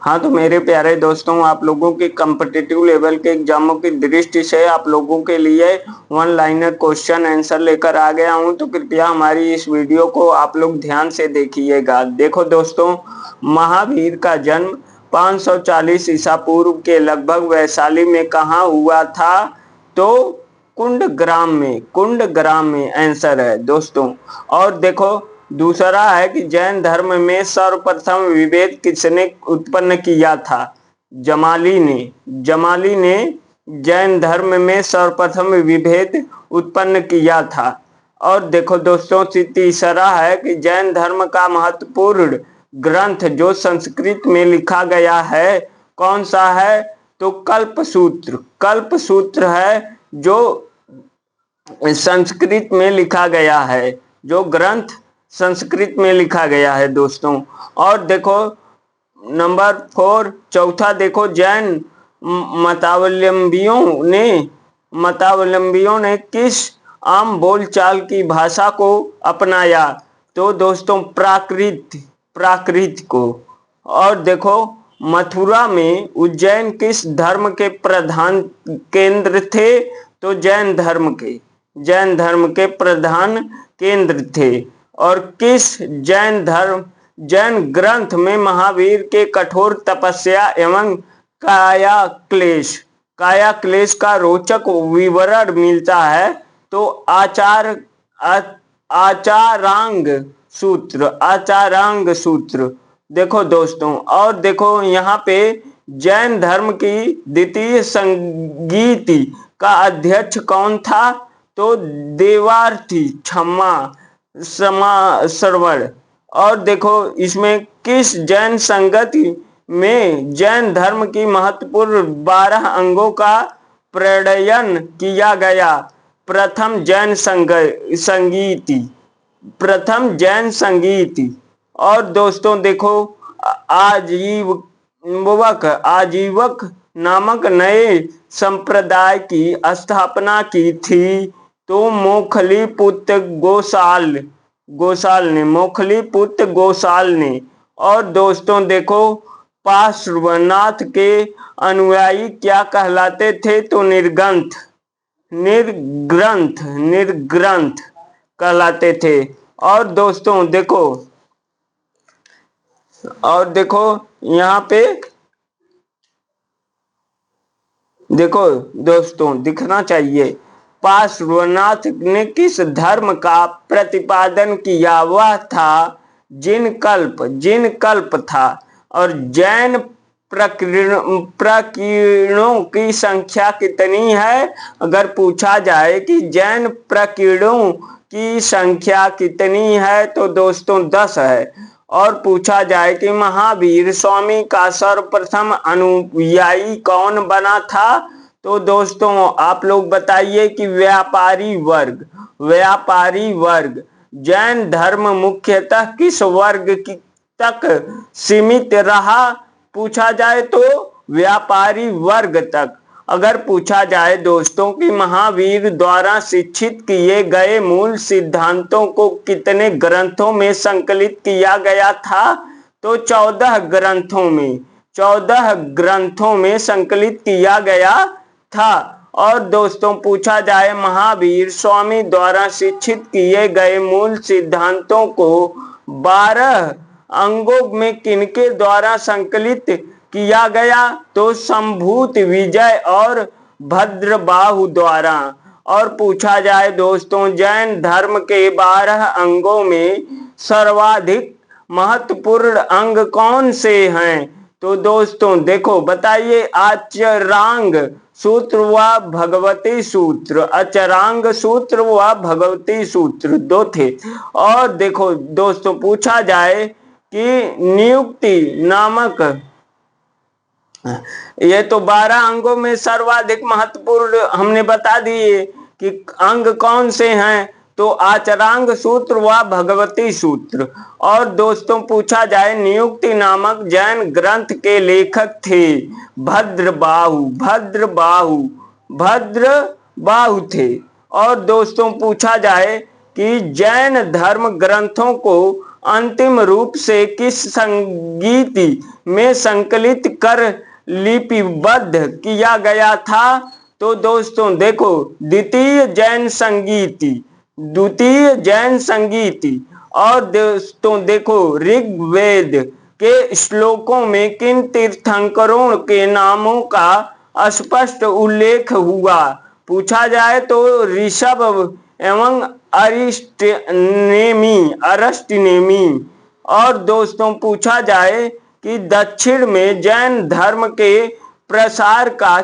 हाँ तो मेरे प्यारे दोस्तों, आप लोगों के कम्पिटिटिव लेवल के एग्जामों की दृष्टि से आप लोगों के लिए वन लाइनर क्वेश्चन आंसर लेकर आ गया हूं। तो कृपया हमारी इस वीडियो को आप लोग ध्यान से देखिएगा। देखो दोस्तों, महावीर का जन्म 540 ईसा पूर्व के लगभग वैशाली में कहाँ हुआ था? तो कुंड ग्राम में आंसर है दोस्तों। और देखो, दूसरा है कि जैन धर्म में सर्वप्रथम विभेद किसने उत्पन्न किया था? जमाली ने जैन धर्म में सर्वप्रथम विभेद उत्पन्न किया था। और देखो दोस्तों, तीसरा है कि जैन धर्म का महत्वपूर्ण ग्रंथ जो संस्कृत में लिखा गया है कौन सा है? तो कल्पसूत्र है जो संस्कृत में लिखा गया है, जो ग्रंथ संस्कृत में लिखा गया है दोस्तों। और देखो नंबर 4, चौथा देखो, जैन मतावलंबियों ने किस आम बोलचाल की भाषा को अपनाया? तो दोस्तों प्राकृत को। और देखो, मथुरा में उज्जैन किस धर्म के प्रधान केंद्र थे? तो जैन धर्म के प्रधान केंद्र थे। और किस जैन ग्रंथ में महावीर के कठोर तपस्या एवं काया क्लेश का रोचक विवरण मिलता है? तो आचारांग सूत्र। देखो दोस्तों, और देखो यहाँ पे जैन धर्म की द्वितीय संगीति का अध्यक्ष कौन था? तो देवार्थी श्रवण। और देखो, इसमें किस जैन संगति में जैन धर्म की महत्वपूर्ण 12 अंगों का प्रणयन किया गया? प्रथम जैन संगीति। और दोस्तों देखो, आजीवक नामक नए संप्रदाय की स्थापना की थी? तो मोखलीपुत्र गोसाल ने। और दोस्तों देखो, पार्श्वनाथ के अनुयायी क्या कहलाते थे? तो निर्ग्रंथ कहलाते थे। और दोस्तों देखो यहाँ पे देखो दोस्तों, दिखना चाहिए, पार्श्वनाथ ने किस धर्म का प्रतिपादन किया? वह था जिन कल्प था। और जैन प्रकीर्णों की संख्या कितनी है? अगर पूछा जाए कि जैन प्रकीर्णों की संख्या कितनी है तो दोस्तों 10 है। और पूछा जाए कि महावीर स्वामी का सर्वप्रथम अनुयायी कौन बना था? तो दोस्तों आप लोग बताइए कि व्यापारी वर्ग। जैन धर्म मुख्यतः किस वर्ग तक सीमित रहा? पूछा जाए तो व्यापारी वर्ग तक। अगर पूछा जाए दोस्तों कि महावीर द्वारा शिक्षित किए गए मूल सिद्धांतों को कितने ग्रंथों में संकलित किया गया था? तो 14 ग्रंथों में संकलित किया गया था। और दोस्तों पूछा जाए महावीर स्वामी द्वारा शिक्षित किए गए मूल सिद्धांतों को 12 अंगों में किनके द्वारा संकलित किया गया? तो संभूत विजय और भद्रबाहु द्वारा। और पूछा जाए दोस्तों, जैन धर्म के 12 अंगों में सर्वाधिक महत्वपूर्ण अंग कौन से हैं? तो दोस्तों देखो, बताइए, आचरांग सूत्र व भगवती सूत्र। अचरांग सूत्र व भगवती सूत्र 2 थे। और देखो दोस्तों, पूछा जाए कि नियुक्ति नामक, ये तो 12 अंगों में सर्वाधिक महत्वपूर्ण हमने बता दिए कि अंग कौन से हैं, तो आचरांग सूत्र व भगवती सूत्र। और दोस्तों पूछा जाए, नियुक्ति नामक जैन ग्रंथ के लेखक थे भद्रबाहु थे। और दोस्तों पूछा जाए कि जैन धर्म ग्रंथों को अंतिम रूप से किस संगीति में संकलित कर लिपिबद्ध किया गया था? तो दोस्तों देखो, द्वितीय जैन संगीति। और दोस्तों देखो, ऋग्वेद के श्लोकों में किन तीर्थंकरों के नामों का स्पष्ट उल्लेख हुआ? पूछा जाए तो ऋषभ एवं अरिस्टनेमी। और दोस्तों पूछा जाए कि दक्षिण में जैन धर्म के प्रसार का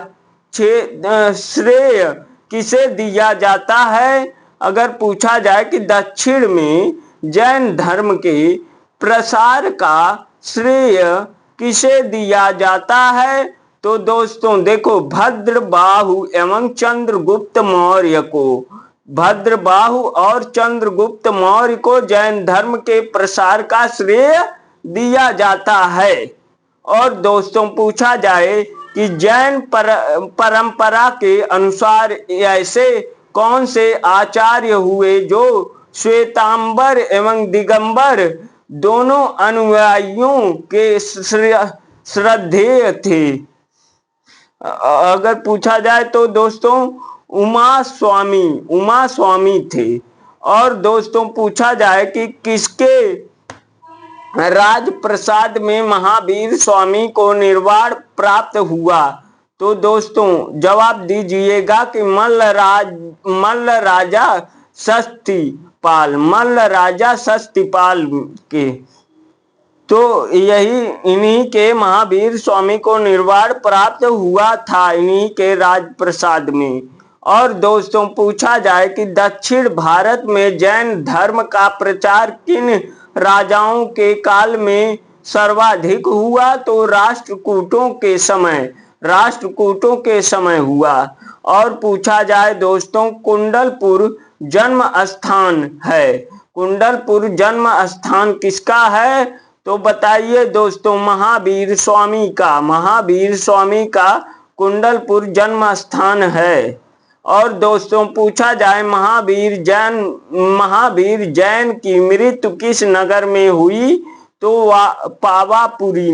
श्रेय किसे दिया जाता है? अगर पूछा जाए कि दक्षिण में जैन धर्म के प्रसार का श्रेय किसे दिया जाता है? तो दोस्तों देखो, भद्रबाहु एवं चंद्रगुप्त मौर्य को। भद्रबाहु और चंद्रगुप्त मौर्य को जैन धर्म के प्रसार का श्रेय दिया जाता है। और दोस्तों पूछा जाए कि जैन परंपरा के अनुसार ऐसे कौन से आचार्य हुए जो श्वेतांबर एवं दिगंबर दोनों अनुयायियों के श्रद्धेय थे? अगर पूछा जाए तो दोस्तों उमा स्वामी थे। और दोस्तों पूछा जाए कि किसके राजप्रसाद में महावीर स्वामी को निर्वाण प्राप्त हुआ? तो दोस्तों जवाब दीजिएगा कि मल्ल राजा शस्तिपाल के। तो इन्हीं के महावीर स्वामी को निर्वाण प्राप्त हुआ था, इन्हीं के राजप्रसाद में। और दोस्तों पूछा जाए कि दक्षिण भारत में जैन धर्म का प्रचार किन राजाओं के काल में सर्वाधिक हुआ? तो राष्ट्रकूटों के समय हुआ। और पूछा जाए दोस्तों, कुंडलपुर जन्म स्थान किसका है? तो बताइए दोस्तों, महावीर स्वामी का कुंडलपुर जन्म स्थान है। और दोस्तों पूछा जाए महावीर जैन की मृत्यु किस नगर में हुई? तो पावापुरी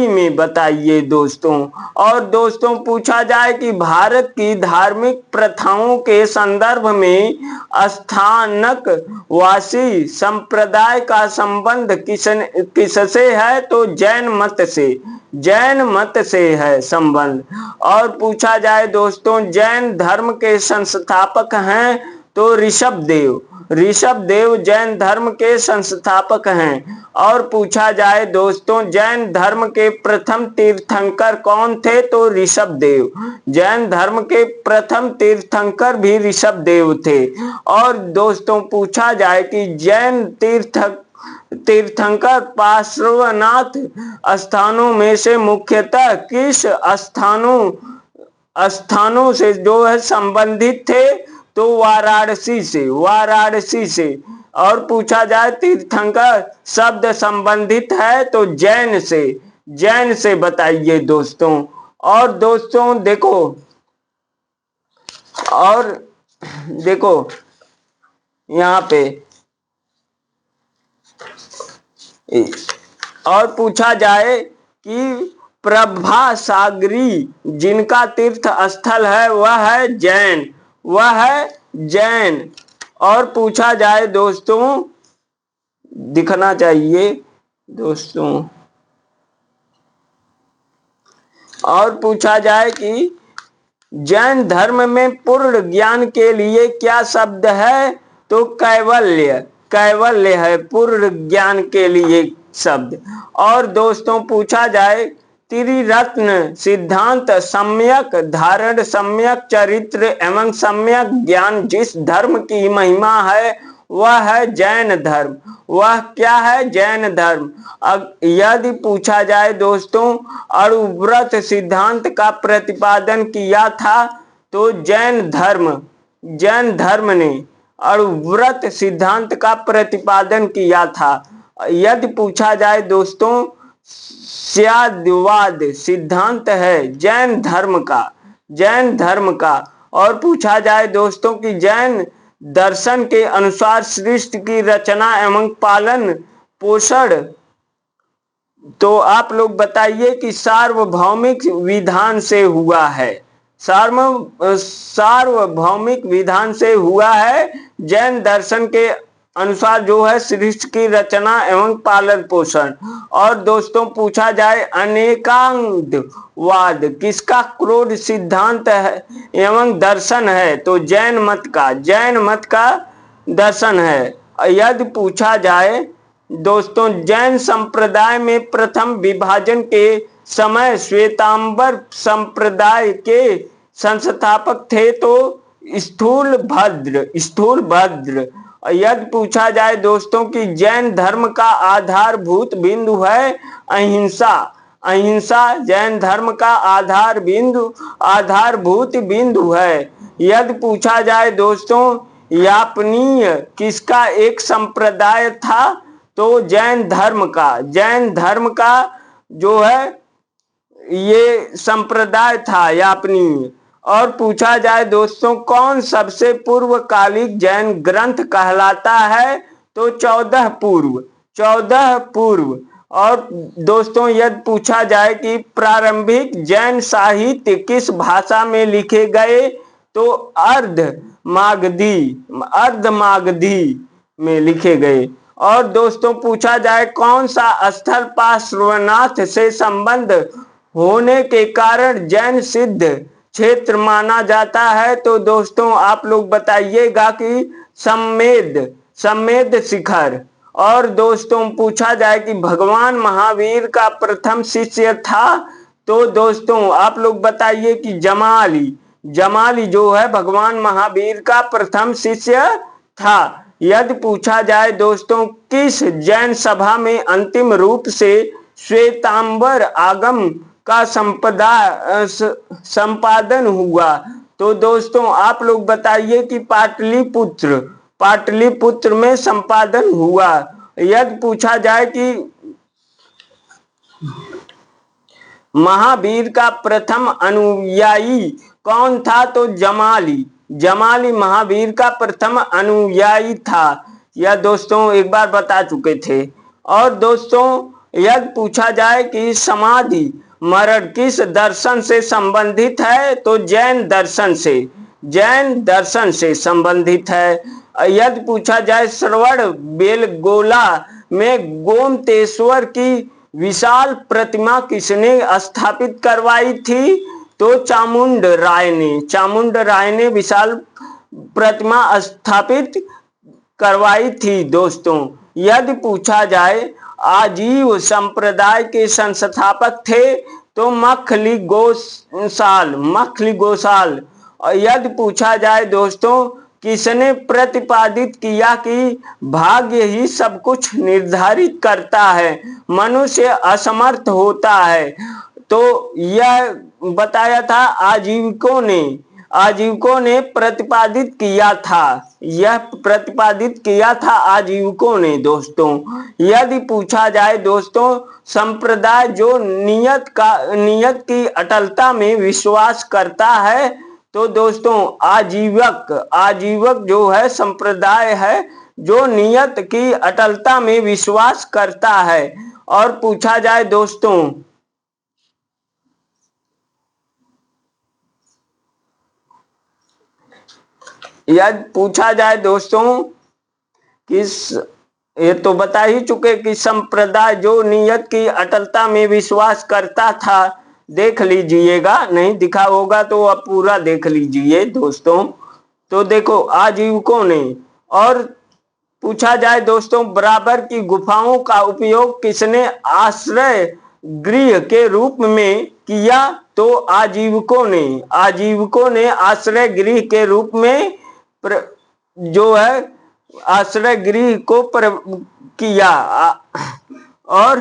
में बताइए दोस्तों। और दोस्तों पूछा जाए कि भारत की धार्मिक प्रथाओं के संदर्भ में स्थानक वासी संप्रदाय का संबंध किससे है? तो जैन मत से है संबंध। और पूछा जाए दोस्तों, जैन धर्म के संस्थापक हैं? तो ऋषभदेव जैन धर्म के संस्थापक हैं। और पूछा जाए दोस्तों, जैन धर्म के प्रथम तीर्थंकर कौन थे? तो ऋषभदेव। जैन धर्म के प्रथम तीर्थंकर भी ऋषभदेव थे। और दोस्तों पूछा जाए कि जैन तीर्थंकर पार्श्वनाथ स्थानों में से मुख्यतः किस स्थानों से जो है संबंधित थे? तो वाराणसी से। और पूछा जाए तीर्थंकर शब्द संबंधित है तो जैन से बताइए दोस्तों। और दोस्तों देखो यहाँ पे और पूछा जाए कि प्रभासागरी जिनका तीर्थ स्थल है वह है जैन। और पूछा जाए दोस्तों, दिखना चाहिए दोस्तों। और पूछा जाए कि जैन धर्म में पूर्ण ज्ञान के लिए क्या शब्द है? तो कैवल्य है पूर्ण ज्ञान के लिए शब्द। और दोस्तों पूछा जाए त्रिरत्न सिद्धांत सम्यक धारण, सम्यक चरित्र एवं सम्यक ज्ञान जिस धर्म की महिमा है वह है जैन धर्म। वह क्या है? जैन धर्म। यदि पूछा जाए दोस्तों अणुव्रत सिद्धांत का प्रतिपादन किया था तो जैन धर्म ने अणुव्रत सिद्धांत का प्रतिपादन किया था। यदि पूछा जाए दोस्तों स्याद्वाद सिद्धांत है जैन धर्म का। और पूछा जाए दोस्तों कि जैन दर्शन के अनुसार सृष्टि की रचना एवं पालन पोषण तो आप लोग बताइए कि सार्वभौमिक विधान से हुआ है। सार्वभौमिक विधान से हुआ है। जैन दर्शन के अनुसार जो है सृष्टि की रचना एवं पालन पोषण। और दोस्तों पूछा जाए अनेकांतवाद किसका क्रोध सिद्धांत है एवं दर्शन है, तो जैन मत का दर्शन है। यदि पूछा जाए दोस्तों जैन संप्रदाय में प्रथम विभाजन के समय श्वेतांबर संप्रदाय के संस्थापक थे तो स्थूल भद्र। यदि पूछा जाए दोस्तों कि जैन धर्म का आधारभूत बिंदु है अहिंसा जैन धर्म का आधारभूत बिंदु है। यदि पूछा जाए दोस्तों यापनीय किसका एक संप्रदाय था, तो जैन धर्म का जो है ये संप्रदाय था यापनीय। और पूछा जाए दोस्तों कौन सबसे पूर्वकालिक जैन ग्रंथ कहलाता है, तो 14 पूर्व। और दोस्तों यदि पूछा जाए कि प्रारंभिक जैन साहित्य किस भाषा में लिखे गए, तो अर्ध मागधी में लिखे गए। और दोस्तों पूछा जाए कौन सा स्थल पार्श्वनाथ से संबंध होने के कारण जैन सिद्ध क्षेत्र माना जाता है, तो दोस्तों आप लोग बताइएगा कि सम्मेद शिखर। और दोस्तों पूछा जाए कि भगवान महावीर का प्रथम शिष्य था, तो दोस्तों आप लोग बताइए कि जमाली जो है भगवान महावीर का प्रथम शिष्य था। यदि पूछा जाए दोस्तों किस जैन सभा में अंतिम रूप से श्वेतांबर आगम का संपादन हुआ, तो दोस्तों आप लोग बताइए कि पाटलिपुत्र में संपादन हुआ। यदि पूछा जाए कि महावीर का प्रथम अनुयायी कौन था, तो जमाली महावीर का प्रथम अनुयायी था। यह दोस्तों एक बार बता चुके थे। और दोस्तों यदि पूछा जाए कि समाधि मरण किस दर्शन से संबंधित है, तो जैन दर्शन से संबंधित है। यदि पूछा जाए श्रवण बेलगोला में गोमतेश्वर की विशाल प्रतिमा किसने स्थापित करवाई थी, तो चामुंड राय ने विशाल प्रतिमा स्थापित करवाई थी दोस्तों। यदि पूछा जाए आजीव संप्रदाय के संस्थापक थे, तो मखली गोसाल। और यदि पूछा जाए दोस्तों किसने प्रतिपादित किया कि भाग्य ही सब कुछ निर्धारित करता है, मनुष्य असमर्थ होता है, तो यह बताया था आजीविकों ने प्रतिपादित किया था आजीविकों ने दोस्तों। यदि पूछा जाए दोस्तों संप्रदाय जो नियत की अटलता में विश्वास करता है, तो दोस्तों आजीवक जो है संप्रदाय है जो नियत की अटलता में विश्वास करता है। और पूछा जाए दोस्तों यदि पूछा जाए दोस्तों ये तो बता ही चुके कि संप्रदाय जो नियत की अटलता में विश्वास करता था। देख लीजिएगा, नहीं दिखा होगा तो आप पूरा देख लीजिए दोस्तों। तो देखो आजीविकों ने। और पूछा जाए दोस्तों बराबर की गुफाओं का उपयोग किसने आश्रय गृह के रूप में किया, तो आजीविकों ने आश्रय गृह के रूप में जो है आश्रय गृह को किया। और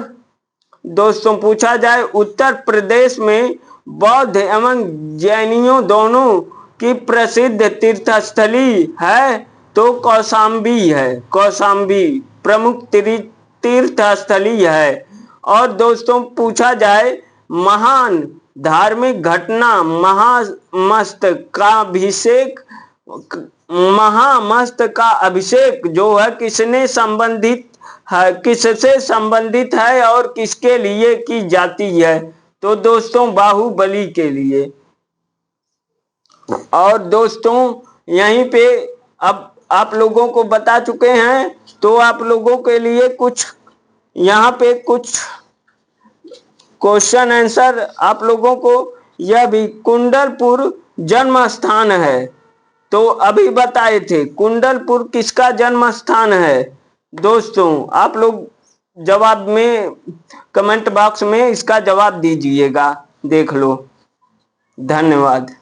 दोस्तों पूछा जाए उत्तर प्रदेश में बौद्ध एवं जैनियों दोनों की प्रसिद्ध तीर्थस्थली है, तो कौशाम्बी प्रमुख तीर्थस्थली है। और दोस्तों पूछा जाए महान महामस्त का अभिषेक जो है किससे संबंधित है और किसके लिए की जाती है? तो दोस्तों बाहुबली के लिए। और दोस्तों यहीं पे अब आप लोगों को बता चुके हैं, तो आप लोगों के लिए कुछ यहाँ पे कुछ क्वेश्चन आंसर आप लोगों को। यह भी कुंडलपुर जन्म स्थान है, तो अभी बताए थे कुंडलपुर किसका जन्म स्थान है? दोस्तों आप लोग जवाब में कमेंट बॉक्स में इसका जवाब दीजिएगा, देख लो। धन्यवाद।